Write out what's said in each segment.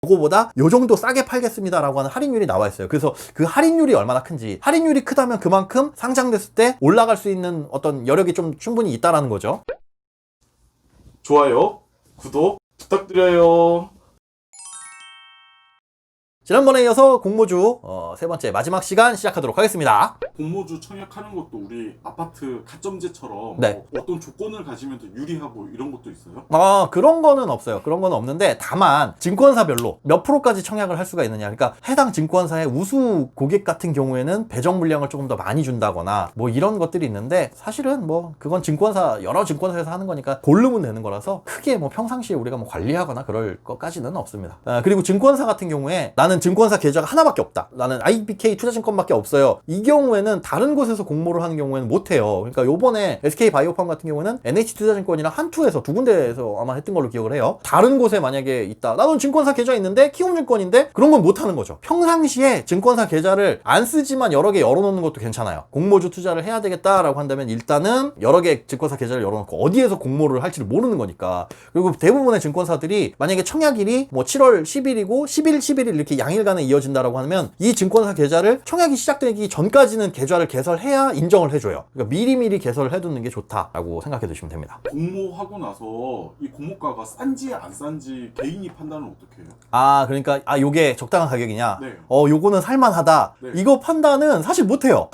그거보다 요 정도 싸게 팔겠습니다 라고 하는 할인율이 나와 있어요. 그래서 그 할인율이 얼마나 큰지, 할인율이 크다면 그만큼 상장됐을 때 올라갈 수 있는 어떤 여력이 좀 충분히 있다라는 거죠. 좋아요, 구독 부탁드려요. 지난번에 이어서 공모주 세 번째 마지막 시간 시작하도록 하겠습니다. 공모주 청약하는 것도 우리 아파트 가점제처럼 네. 뭐 어떤 조건을 가지면 더 유리하고 이런 것도 있어요? 그런 거는 없어요. 그런 거는 없는데, 다만 증권사별로 몇 프로까지 청약을 할 수가 있느냐. 그러니까 해당 증권사의 우수 고객 같은 경우에는 배정 물량을 조금 더 많이 준다거나 뭐 이런 것들이 있는데, 사실은 뭐 그건 여러 증권사에서 하는 거니까 고르면 되는 거라서 크게 뭐 평상시에 우리가 뭐 관리하거나 그럴 것까지는 없습니다. 그리고 증권사 같은 경우에 나는 증권사 계좌가 하나밖에 없다, 나는 IBK 투자증권밖에 없어요, 이 경우에는 다른 곳에서 공모를 하는 경우에는 못해요. 그러니까 요번에 SK바이오팜 같은 경우에는 NH투자증권이랑 한투에서 두 군데에서 아마 했던 걸로 기억을 해요. 다른 곳에 만약에 있다, 나는 증권사 계좌 있는데 키움증권인데, 그런 건 못하는 거죠. 평상시에 증권사 계좌를 안 쓰지만 여러 개 열어놓는 것도 괜찮아요. 공모주 투자를 해야 되겠다라고 한다면 일단은 여러 개 증권사 계좌를 열어놓고 어디에서 공모를 할지를 모르는 거니까. 그리고 대부분의 증권사들이 만약에 청약일이 뭐 7월 10일이고 10일, 11일 이렇게 양일간에 이어진다라고 하면 이 증권사 계좌를 청약이 시작되기 전까지는 계좌를 개설해야 인정을 해줘요. 그러니까 미리미리 개설을 해두는 게 좋다라고 생각해 두시면 됩니다. 공모하고 나서 이 공모가가 싼지 안 싼지 개인이 판단은 어떻게 해요? 그러니까 요게 적당한 가격이냐, 네. 요거는 살만하다, 네. 이거 판단은 사실 못해요.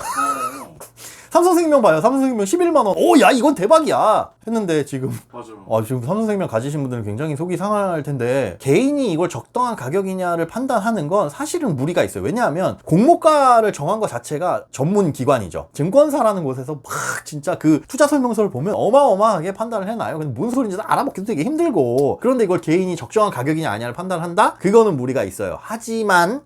삼성생명 봐요. 삼성생명 11만원. 야, 이건 대박이야 했는데 지금 맞아요. 지금 삼성생명 가지신 분들은 굉장히 속이 상할 텐데, 개인이 이걸 적당한 가격이냐를 판단하는 건 사실은 무리가 있어요. 왜냐하면 공모가를 정한 것 자체가 전문 기관이죠. 증권사라는 곳에서 막 진짜 그 투자 설명서를 보면 어마어마하게 판단을 해놔요. 근데 무슨 소리인지 알아먹기도 되게 힘들고, 그런데 이걸 개인이 적정한 가격이냐 아니냐를 판단한다? 그거는 무리가 있어요. 하지만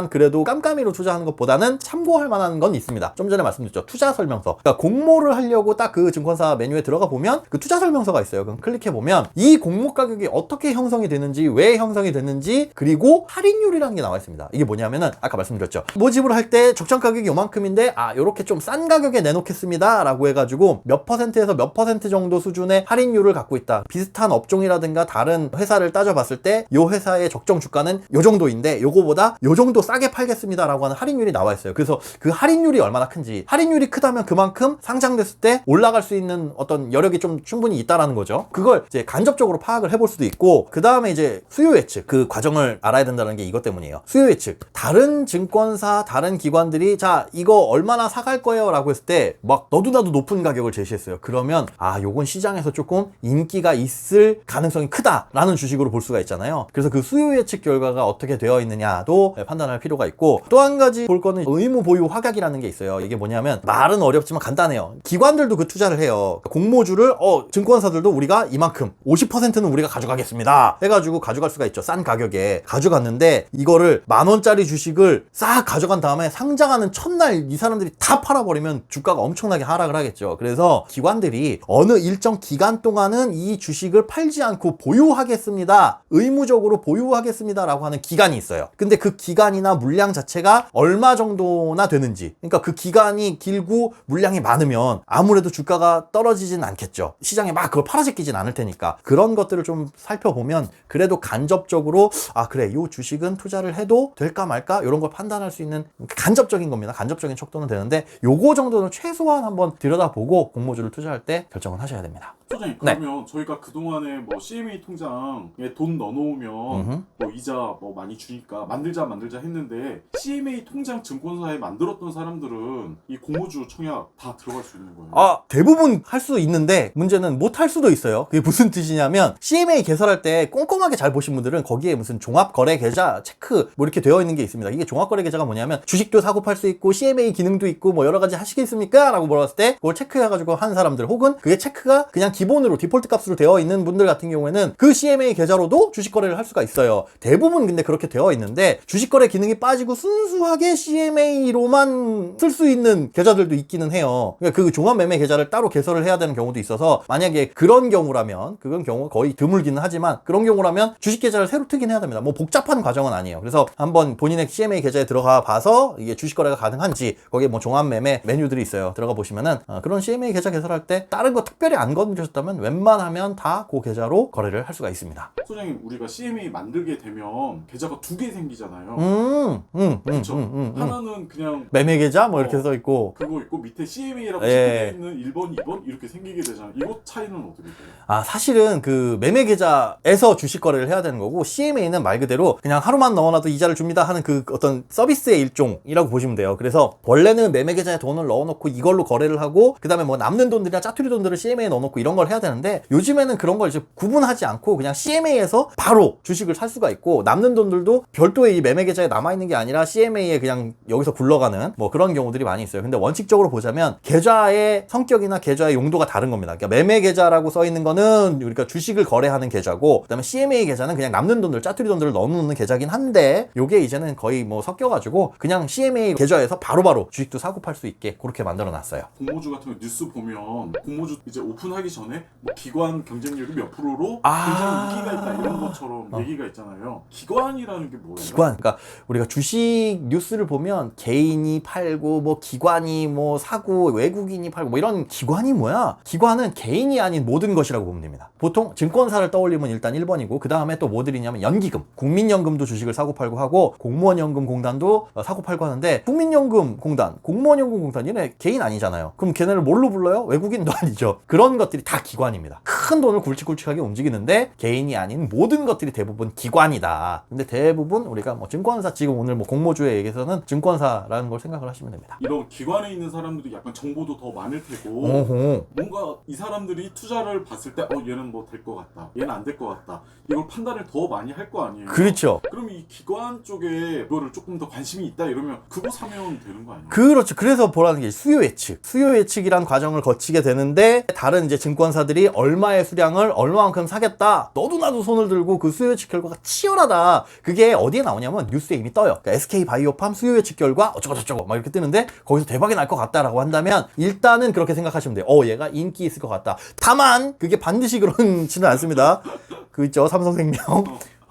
그래도 깜깜이로 투자하는 것보다는 참고할 만한 건 있습니다. 좀 전에 말씀드렸죠. 투자 설명서. 그러니까 공모를 하려고 딱 그 증권사 메뉴에 들어가 보면 그 투자 설명서가 있어요. 그럼 클릭해 보면 이 공모 가격이 어떻게 형성이 되는지, 왜 형성이 되는지, 그리고 할인율이라는 게 나와 있습니다. 이게 뭐냐면은 아까 말씀드렸죠. 모집을 할 때 적정 가격이 요만큼인데 요렇게 좀 싼 가격에 내놓겠습니다 라고 해가지고 몇 퍼센트에서 몇 퍼센트 정도 수준의 할인율을 갖고 있다. 비슷한 업종이라든가 다른 회사를 따져봤을 때 요 회사의 적정 주가는 요 정도인데 요거보다 요 정도 싸게 팔겠습니다 라고 하는 할인율이 나와 있어요. 그래서 그 할인율이 얼마나 큰지, 할인율이 크다면 그만큼 상장됐을 때 올라갈 수 있는 어떤 여력이 좀 충분히 있다라는 거죠. 그걸 이제 간접적으로 파악을 해볼 수도 있고, 그 다음에 이제 수요 예측, 그 과정을 알아야 된다는 게 이것 때문이에요. 수요 예측, 다른 증권사, 다른 기관들이 자 이거 얼마나 사갈 거예요 라고 했을 때 막 너도나도 높은 가격을 제시했어요. 그러면 요건 시장에서 조금 인기가 있을 가능성이 크다라는 주식으로 볼 수가 있잖아요. 그래서 그 수요 예측 결과가 어떻게 되어 있느냐도 판단할 필요가 있고, 또 한 가지 볼 거는 의무 보유 확약이라는 게 있어요. 이게 뭐냐면 말은 어렵지만 간단해요. 기관들도 그 투자를 해요. 공모주를 증권사들도 우리가 이만큼 50%는 우리가 가져가겠습니다 해가지고 가져갈 수가 있죠. 싼 가격에 가져갔는데, 이거를 10,000원짜리 주식을 싹 가져간 다음에 상장하는 첫날 이 사람들이 다 팔아버리면 주가가 엄청나게 하락을 하겠죠. 그래서 기관들이 어느 일정 기간 동안은 이 주식을 팔지 않고 보유하겠습니다, 의무적으로 보유하겠습니다 라고 하는 기간이 있어요. 근데 그 기간이나 물량 자체가 얼마 정도나 되는지, 그러니까 그 기간이 길고 물량이 많으면 아무래도 주가가 떨어지진 않겠죠. 시장에 막 그걸 팔아제끼진 않을 테니까. 그런 것들을 좀 살펴보면 그래도 간접적으로 그래, 이 주식은 투자를 해도 될까 말까 이런 걸 판단할 수 있는 간접적인 겁니다. 간접적인 척도는 되는데 요거 정도는 최소한 한번 들여다보고 공모주를 투자할 때 결정을 하셔야 됩니다. 소장님, 그러면 저희가 그동안에 뭐 CMA 통장에 돈 넣어놓으면 뭐 이자 뭐 많이 주니까 만들자 했는데, CMA 통장 증권사에 만들었던 사람들은 이 공모주 청약 다 들어갈 수 있는 거예요? 대부분 할 수 있는데 문제는 못 할 수도 있어요. 그게 무슨 뜻이냐면, CMA 개설할 때 꼼꼼하게 잘 보신 분들은 거기에 무슨 종합거래계좌 체크 뭐 이렇게 되어 있는 게 있습니다. 이게 종합거래계좌가 뭐냐면 주식도 사고 팔 수 있고 CMA 기능도 있고 뭐 여러 가지 하시겠습니까? 라고 물어봤을 때 그걸 체크해가지고 한 사람들, 혹은 그게 체크가 그냥 기본으로 디폴트 값으로 되어 있는 분들 같은 경우에는 그 CMA 계좌로도 주식 거래를 할 수가 있어요. 대부분 근데 그렇게 되어 있는데, 주식 거래 기능이 빠지고 순수하게 CMA로만 쓸 수 있는 계좌들도 있긴 있기는 해요. 그러니까 그 종합 매매 계좌를 따로 개설을 해야 되는 경우도 있어서 만약에 그런 경우라면 그건 경우 거의 드물기는 하지만 그런 경우라면 주식 계좌를 새로 트긴 해야 됩니다. 뭐 복잡한 과정은 아니에요. 그래서 한번 본인의 CMA 계좌에 들어가 봐서 이게 주식 거래가 가능한지 거기에 뭐 종합 매매 메뉴들이 있어요. 들어가 보시면은 그런 CMA 계좌 개설할 때 다른 거 특별히 안 건드렸다면 웬만하면 다 그 계좌로 거래를 할 수가 있습니다. 소장님, 우리가 CMA 만들게 되면 계좌가 2개 생기잖아요. 그렇죠. 하나는 그냥 매매 계좌 뭐 이렇게 써 있고 그거 있고 밑에 CMA라고 예. 찍혀 있는 1번, 2번 이렇게 생기게 되잖아요. 이거 차이는 어떻게 돼요? 아, 사실은 그 매매 계좌에서 주식 거래를 해야 되는 거고 CMA는 말 그대로 그냥 하루만 넣어놔도 이자를 줍니다 하는 그 어떤 서비스의 일종이라고 보시면 돼요. 그래서 원래는 매매 계좌에 돈을 넣어놓고 이걸로 거래를 하고 그 다음에 뭐 남는 돈들이나 짜투리 돈들을 CMA에 넣어놓고 이런 걸 해야 되는데 요즘에는 그런 걸 이제 구분하지 않고 그냥 CMA에서 바로 주식을 살 수가 있고 남는 돈들도 별도의 이 매매 계좌에 남아있는 게 아니라 CMA에 그냥 여기서 굴러가는 뭐 그런 경우들이 많이 있어요. 근데 원칙적으로 보자면 계좌의 성격이나 계좌의 용도가 다른 겁니다. 그러니까 매매 계좌라고 써 있는 거는 우리가 주식을 거래하는 계좌고 그다음에 CMA 계좌는 그냥 남는 돈들, 짜투리 돈들을 넣어놓는 계좌긴 한데 요게 이제는 거의 뭐 섞여가지고 그냥 CMA 계좌에서 바로바로 주식도 사고 팔 수 있게 그렇게 만들어 놨어요. 공모주 같은 거 뉴스 보면 공모주 이제 오픈하기 전에 뭐 기관 경쟁률이 몇 프로로 굉장히 인기가 있다 이런 것처럼 얘기가 있잖아요. 기관이라는 게 뭐예요? 기관. 그러니까 우리가 주식 뉴스를 보면 개인이 팔고 뭐 기관이 뭐 사고 외국인이 팔고 뭐 이런 기관이 뭐야? 기관은 개인이 아닌 모든 것이라고 보면 됩니다. 보통 증권사를 떠올리면 일단 1번이고 그 다음에 또 뭐들이 있냐면 연기금, 국민연금도 주식을 사고 팔고 하고 공무원연금공단도 사고 팔고 하는데 국민연금공단, 공무원연금공단 얘네 개인 아니잖아요. 그럼 걔네를 뭘로 불러요? 외국인도 아니죠. 그런 것들이 다 기관입니다. 큰 돈을 굵직굵직하게 움직이는데 개인이 아닌 모든 것들이 대부분 기관이다. 근데 대부분 우리가 뭐 증권사 지금 오늘 뭐 공모주에 얘기해서는 증권사라는 걸 생각을 하시면 됩니다. 이런 기관에 있는 사람들이 약간 정보도 더 많을 테고 오호. 뭔가 이 사람들이 투자를 봤을 때 얘는 뭐 될 것 같다, 얘는 안 될 것 같다 이걸 판단을 더 많이 할 거 아니에요. 그렇죠. 그럼 이 기관 쪽에 그거를 조금 더 관심이 있다 이러면 그거 사면 되는 거 아니에요? 그렇죠. 그래서 보라는 게 수요 예측. 수요 예측이란 과정을 거치게 되는데 다른 이제 증권사들이 얼마의 수량을 얼마만큼 사겠다. 너도 나도 손을 들고 그 수요 예측 결과가 치열하다. 그게 어디에 나오냐면 뉴스에 이미 떠요. 그러니까 SK 바이오팜 수요 예측 결과 어쩌고저쩌고 막 이렇게 뜨는데 거기서 대박이 날 것 같다라고 한다면 일단은 그렇게 생각하시면 돼요. 얘가 인기 있을 것 같다. 다만 그게 반드시 그렇지는 않습니다. 그 있죠. 삼성생명.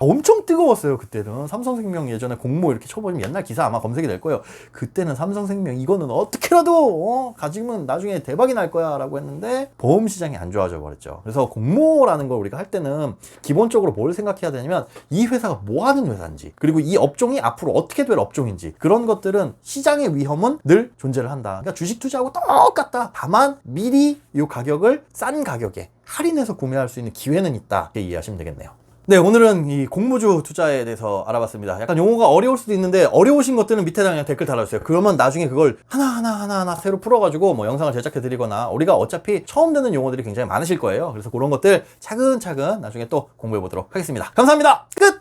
엄청 뜨거웠어요 그때는. 삼성생명 예전에 공모 이렇게 쳐보면 옛날 기사 아마 검색이 될 거예요. 그때는 삼성생명 이거는 어떻게라도 가지면 나중에 대박이 날 거야 라고 했는데 보험시장이 안 좋아져 버렸죠. 그래서 공모라는 걸 우리가 할 때는 기본적으로 뭘 생각해야 되냐면 이 회사가 뭐 하는 회사인지 그리고 이 업종이 앞으로 어떻게 될 업종인지 그런 것들은 시장의 위험은 늘 존재를 한다. 그러니까 주식 투자하고 똑같다. 다만 미리 이 가격을 싼 가격에 할인해서 구매할 수 있는 기회는 있다. 이렇게 이해하시면 되겠네요. 네, 오늘은 이 공모주 투자에 대해서 알아봤습니다. 약간 용어가 어려울 수도 있는데 어려우신 것들은 밑에다 그냥 댓글 달아주세요. 그러면 나중에 그걸 하나하나 새로 풀어가지고 뭐 영상을 제작해 드리거나 우리가 어차피 처음 듣는 용어들이 굉장히 많으실 거예요. 그래서 그런 것들 차근차근 나중에 또 공부해 보도록 하겠습니다. 감사합니다. 끝!